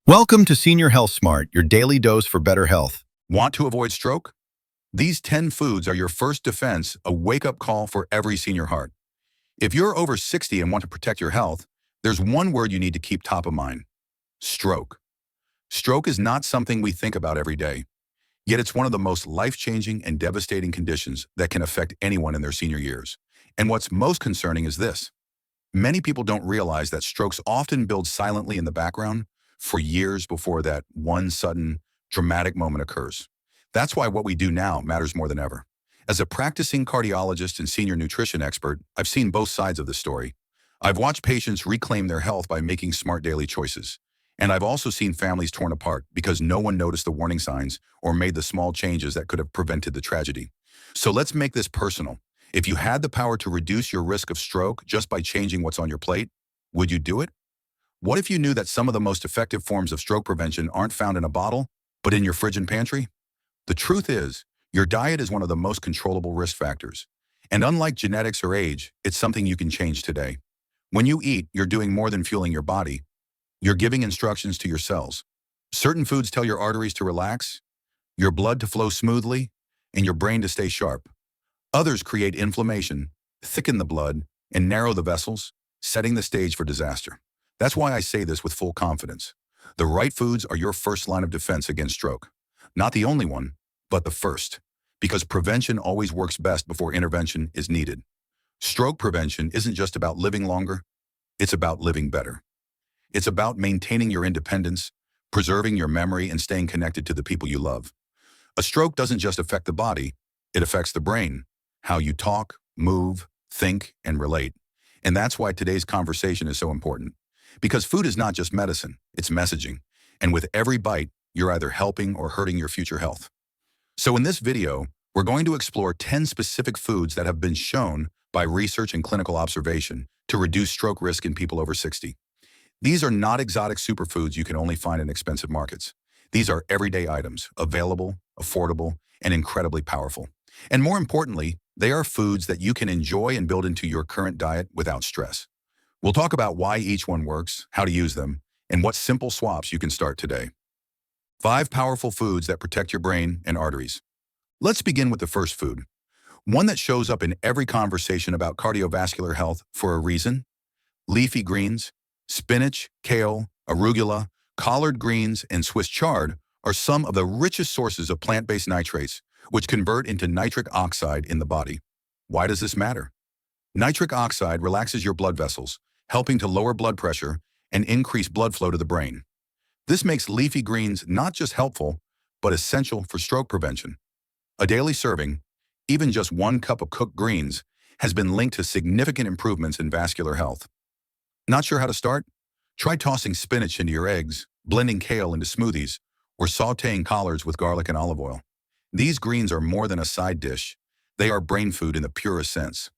Welcome to Senior Health Smart, your daily dose for better health. Want to avoid stroke? These 10 foods are your first defense, a wake-up call for every senior heart. If you're over 60 and want to protect your health, there's one word you need to keep top of mind: stroke. Stroke is not something we think about every day, yet it's one of the most life-changing and devastating conditions that can affect anyone in their senior years. And what's most concerning is this: many people don't realize that strokes often build silently in the background for years before that one sudden, dramatic moment occurs. That's why what we do now matters more than ever. As a practicing cardiologist and senior nutrition expert, I've seen both sides of the story. I've watched patients reclaim their health by making smart daily choices. And I've also seen families torn apart because no one noticed the warning signs or made the small changes that could have prevented the tragedy. So let's make this personal. If you had the power to reduce your risk of stroke just by changing what's on your plate, would you do it? What if you knew that some of the most effective forms of stroke prevention aren't found in a bottle, but in your fridge and pantry? The truth is, your diet is one of the most controllable risk factors. And unlike genetics or age, it's something you can change today. When you eat, you're doing more than fueling your body. You're giving instructions to your cells. Certain foods tell your arteries to relax, your blood to flow smoothly, and your brain to stay sharp. Others create inflammation, thicken the blood, and narrow the vessels, setting the stage for disaster. That's why I say this with full confidence. The right foods are your first line of defense against stroke. Not the only one, but the first. Because prevention always works best before intervention is needed. Stroke prevention isn't just about living longer, it's about living better. It's about maintaining your independence, preserving your memory, and staying connected to the people you love. A stroke doesn't just affect the body, it affects the brain, how you talk, move, think, and relate. And that's why today's conversation is so important. Because food is not just medicine, it's messaging. And with every bite, you're either helping or hurting your future health. So in this video, we're going to explore 10 specific foods that have been shown by research and clinical observation to reduce stroke risk in people over 60. These are not exotic superfoods you can only find in expensive markets. These are everyday items, available, affordable, and incredibly powerful. And more importantly, they are foods that you can enjoy and build into your current diet without stress. We'll talk about why each one works, how to use them, and what simple swaps you can start today. 5 powerful foods that protect your brain and arteries. Let's begin with the first food, one that shows up in every conversation about cardiovascular health for a reason: leafy greens. Spinach, kale, arugula, collard greens, and Swiss chard are some of the richest sources of plant-based nitrates, which convert into nitric oxide in the body. Why does this matter? Nitric oxide relaxes your blood vessels, helping to lower blood pressure and increase blood flow to the brain. This makes leafy greens not just helpful, but essential for stroke prevention. A daily serving, even just 1 cup of cooked greens, has been linked to significant improvements in vascular health. Not sure how to start? Try tossing spinach into your eggs, blending kale into smoothies, or sautéing collards with garlic and olive oil. These greens are more than a side dish. They are brain food in the purest sense.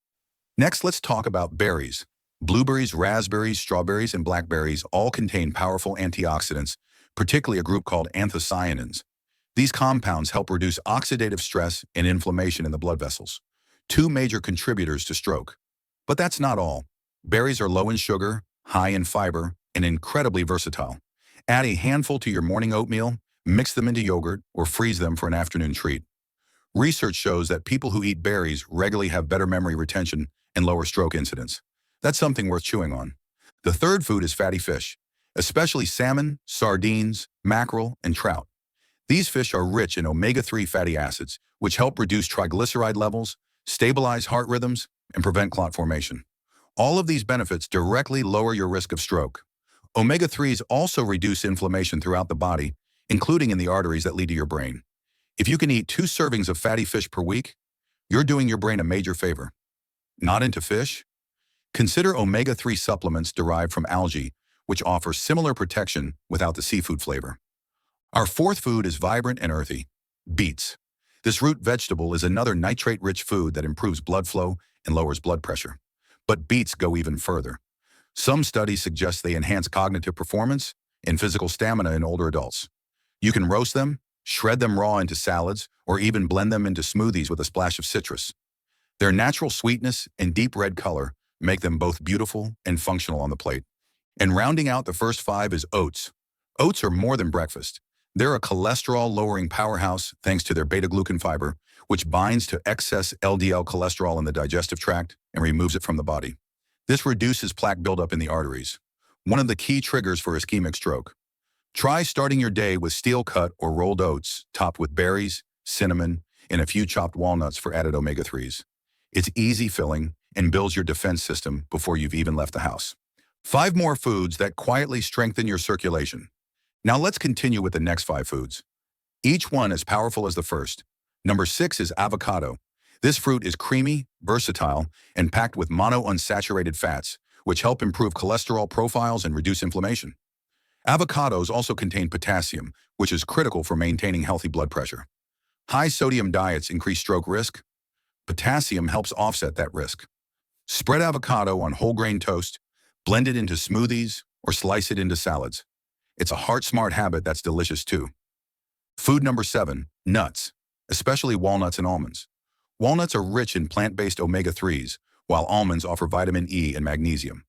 Next, let's talk about berries. Blueberries, raspberries, strawberries, and blackberries all contain powerful antioxidants, particularly a group called anthocyanins. These compounds help reduce oxidative stress and inflammation in the blood vessels, 2 major contributors to stroke. But that's not all. Berries are low in sugar, high in fiber, and incredibly versatile. Add a handful to your morning oatmeal, mix them into yogurt, or freeze them for an afternoon treat. Research shows that people who eat berries regularly have better memory retention and lower stroke incidence. That's something worth chewing on. The third food is fatty fish, especially salmon, sardines, mackerel, and trout. These fish are rich in omega-3 fatty acids, which help reduce triglyceride levels, stabilize heart rhythms, and prevent clot formation. All of these benefits directly lower your risk of stroke. Omega-3s also reduce inflammation throughout the body, including in the arteries that lead to your brain. If you can eat 2 servings of fatty fish per week, you're doing your brain a major favor. Not into fish? Consider omega-3 supplements derived from algae, which offer similar protection without the seafood flavor. Our fourth food is vibrant and earthy: beets. This root vegetable is another nitrate-rich food that improves blood flow and lowers blood pressure. But beets go even further. Some studies suggest they enhance cognitive performance and physical stamina in older adults. You can roast them, shred them raw into salads, or even blend them into smoothies with a splash of citrus. Their natural sweetness and deep red color make them both beautiful and functional on the plate. And rounding out the first 5 is oats. Oats are more than breakfast. They're a cholesterol-lowering powerhouse thanks to their beta-glucan fiber, which binds to excess LDL cholesterol in the digestive tract and removes it from the body. This reduces plaque buildup in the arteries, one of the key triggers for ischemic stroke. Try starting your day with steel-cut or rolled oats topped with berries, cinnamon, and a few chopped walnuts for added omega-3s. It's easy filling and builds your defense system before you've even left the house. 5 more foods that quietly strengthen your circulation. Now let's continue with the next 5 foods. Each one as powerful as the first. Number 6 is avocado. This fruit is creamy, versatile, and packed with monounsaturated fats, which help improve cholesterol profiles and reduce inflammation. Avocados also contain potassium, which is critical for maintaining healthy blood pressure. High sodium diets increase stroke risk. Potassium helps offset that risk. Spread avocado on whole grain toast, blend it into smoothies, or slice it into salads. It's a heart-smart habit that's delicious too. Food number 7, nuts, especially walnuts and almonds. Walnuts are rich in plant-based omega-3s, while almonds offer vitamin E and magnesium.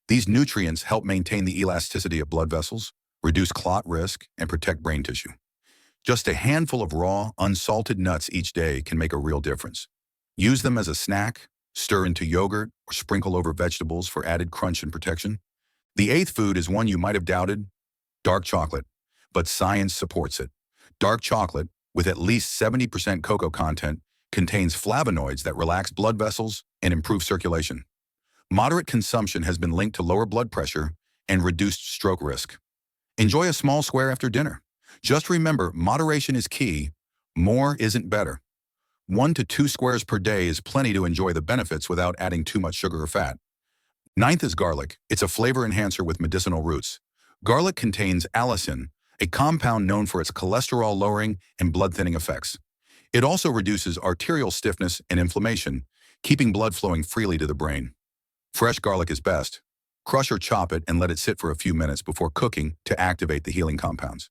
These nutrients help maintain the elasticity of blood vessels, reduce clot risk, and protect brain tissue. Just a handful of raw, unsalted nuts each day can make a real difference. Use them as a snack, stir into yogurt, or sprinkle over vegetables for added crunch and protection. The 8th food is one you might have doubted: dark chocolate, but science supports it. Dark chocolate, with at least 70% cocoa content, contains flavonoids that relax blood vessels and improve circulation. Moderate consumption has been linked to lower blood pressure and reduced stroke risk. Enjoy a small square after dinner. Just remember, moderation is key. More isn't better. 1 to 2 squares per day is plenty to enjoy the benefits without adding too much sugar or fat. 9th is garlic. It's a flavor enhancer with medicinal roots. Garlic contains allicin, a compound known for its cholesterol-lowering and blood-thinning effects. It also reduces arterial stiffness and inflammation, keeping blood flowing freely to the brain. Fresh garlic is best. Crush or chop it and let it sit for a few minutes before cooking to activate the healing compounds.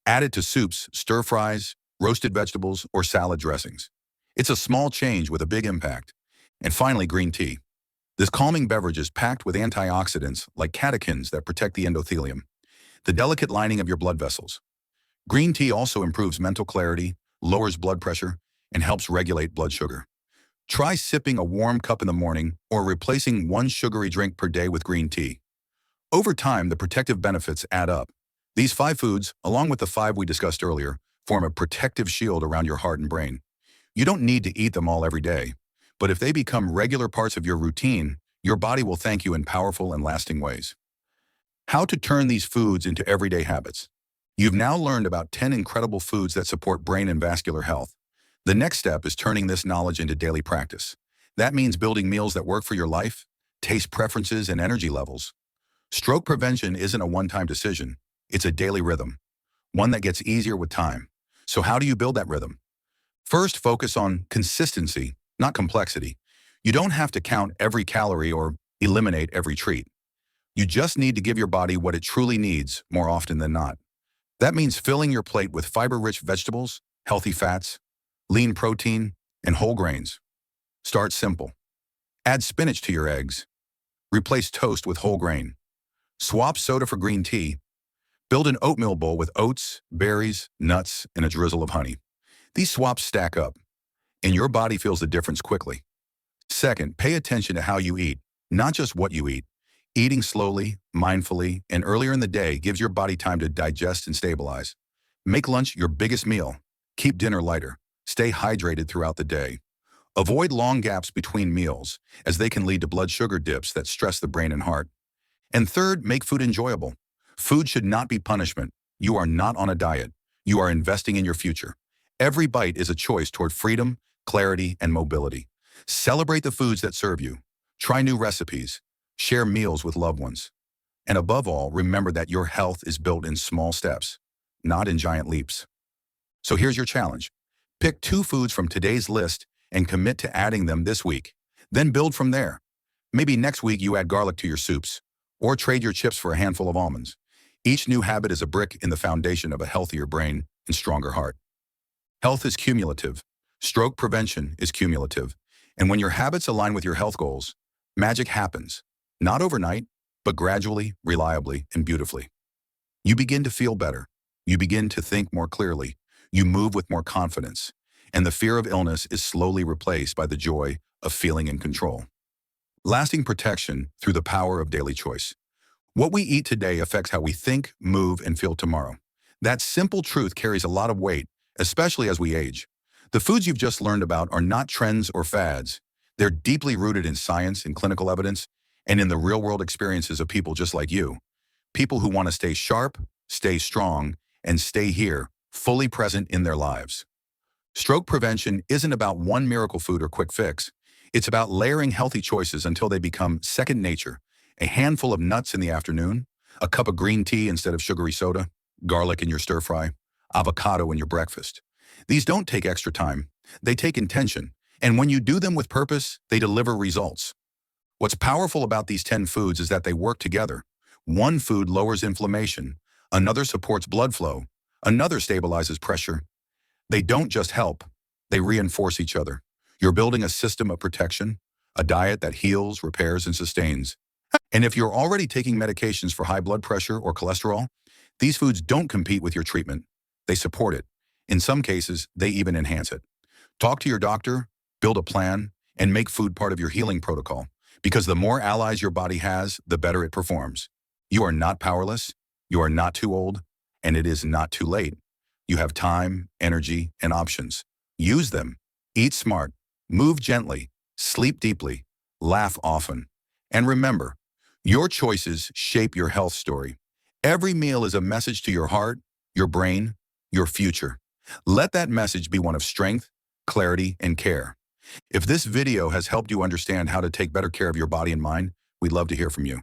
Add it to soups, stir-fries, roasted vegetables, or salad dressings. It's a small change with a big impact. And finally, green tea. This calming beverage is packed with antioxidants like catechins that protect the endothelium, the delicate lining of your blood vessels. Green tea also improves mental clarity, lowers blood pressure, and helps regulate blood sugar. Try sipping a warm cup in the morning or replacing 1 sugary drink per day with green tea. Over time, the protective benefits add up. These 5 foods, along with the 5 we discussed earlier, form a protective shield around your heart and brain. You don't need to eat them all every day, but if they become regular parts of your routine, your body will thank you in powerful and lasting ways. How to turn these foods into everyday habits. You've now learned about 10 incredible foods that support brain and vascular health. The next step is turning this knowledge into daily practice. That means building meals that work for your life, taste preferences, and energy levels. Stroke prevention isn't a one-time decision. It's a daily rhythm, one that gets easier with time. So how do you build that rhythm? First, focus on consistency, not complexity. You don't have to count every calorie or eliminate every treat. You just need to give your body what it truly needs more often than not. That means filling your plate with fiber-rich vegetables, healthy fats, lean protein, and whole grains. Start simple. Add spinach to your eggs. Replace toast with whole grain. Swap soda for green tea. Build an oatmeal bowl with oats, berries, nuts, and a drizzle of honey. These swaps stack up, and your body feels the difference quickly. Second, pay attention to how you eat, not just what you eat. Eating slowly, mindfully, and earlier in the day gives your body time to digest and stabilize. Make lunch your biggest meal. Keep dinner lighter. Stay hydrated throughout the day. Avoid long gaps between meals, as they can lead to blood sugar dips that stress the brain and heart. And third, make food enjoyable. Food should not be punishment. You are not on a diet. You are investing in your future. Every bite is a choice toward freedom, clarity, and mobility. Celebrate the foods that serve you. Try new recipes. Share meals with loved ones. And above all, remember that your health is built in small steps, not in giant leaps. So here's your challenge. Pick 2 foods from today's list and commit to adding them this week. Then build from there. Maybe next week you add garlic to your soups, or trade your chips for a handful of almonds. Each new habit is a brick in the foundation of a healthier brain and stronger heart. Health is cumulative. Stroke prevention is cumulative. And when your habits align with your health goals, magic happens. Not overnight, but gradually, reliably, and beautifully. You begin to feel better. You begin to think more clearly. You move with more confidence. And the fear of illness is slowly replaced by the joy of feeling in control. Lasting protection through the power of daily choice. What we eat today affects how we think, move, and feel tomorrow. That simple truth carries a lot of weight, especially as we age. The foods you've just learned about are not trends or fads. They're deeply rooted in science and clinical evidence, and in the real-world experiences of people just like you. People who want to stay sharp, stay strong, and stay here, fully present in their lives. Stroke prevention isn't about one miracle food or quick fix. It's about layering healthy choices until they become second nature. A handful of nuts in the afternoon, a cup of green tea instead of sugary soda, garlic in your stir fry, avocado in your breakfast. These don't take extra time. They take intention. And when you do them with purpose, they deliver results. What's powerful about these 10 foods is that they work together. One food lowers inflammation, another supports blood flow, another stabilizes pressure. They don't just help, they reinforce each other. You're building a system of protection, a diet that heals, repairs, and sustains. And if you're already taking medications for high blood pressure or cholesterol, these foods don't compete with your treatment. They support it. In some cases, they even enhance it. Talk to your doctor, build a plan, and make food part of your healing protocol. Because the more allies your body has, the better it performs. You are not powerless, you are not too old, and it is not too late. You have time, energy, and options. Use them. Eat smart, move gently, sleep deeply, laugh often. And remember, your choices shape your health story. Every meal is a message to your heart, your brain, your future. Let that message be one of strength, clarity, and care. If this video has helped you understand how to take better care of your body and mind, we'd love to hear from you.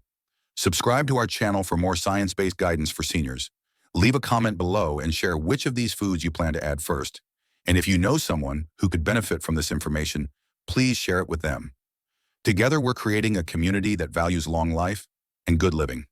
Subscribe to our channel for more science-based guidance for seniors. Leave a comment below and share which of these foods you plan to add first. And if you know someone who could benefit from this information, please share it with them. Together, we're creating a community that values long life and good living.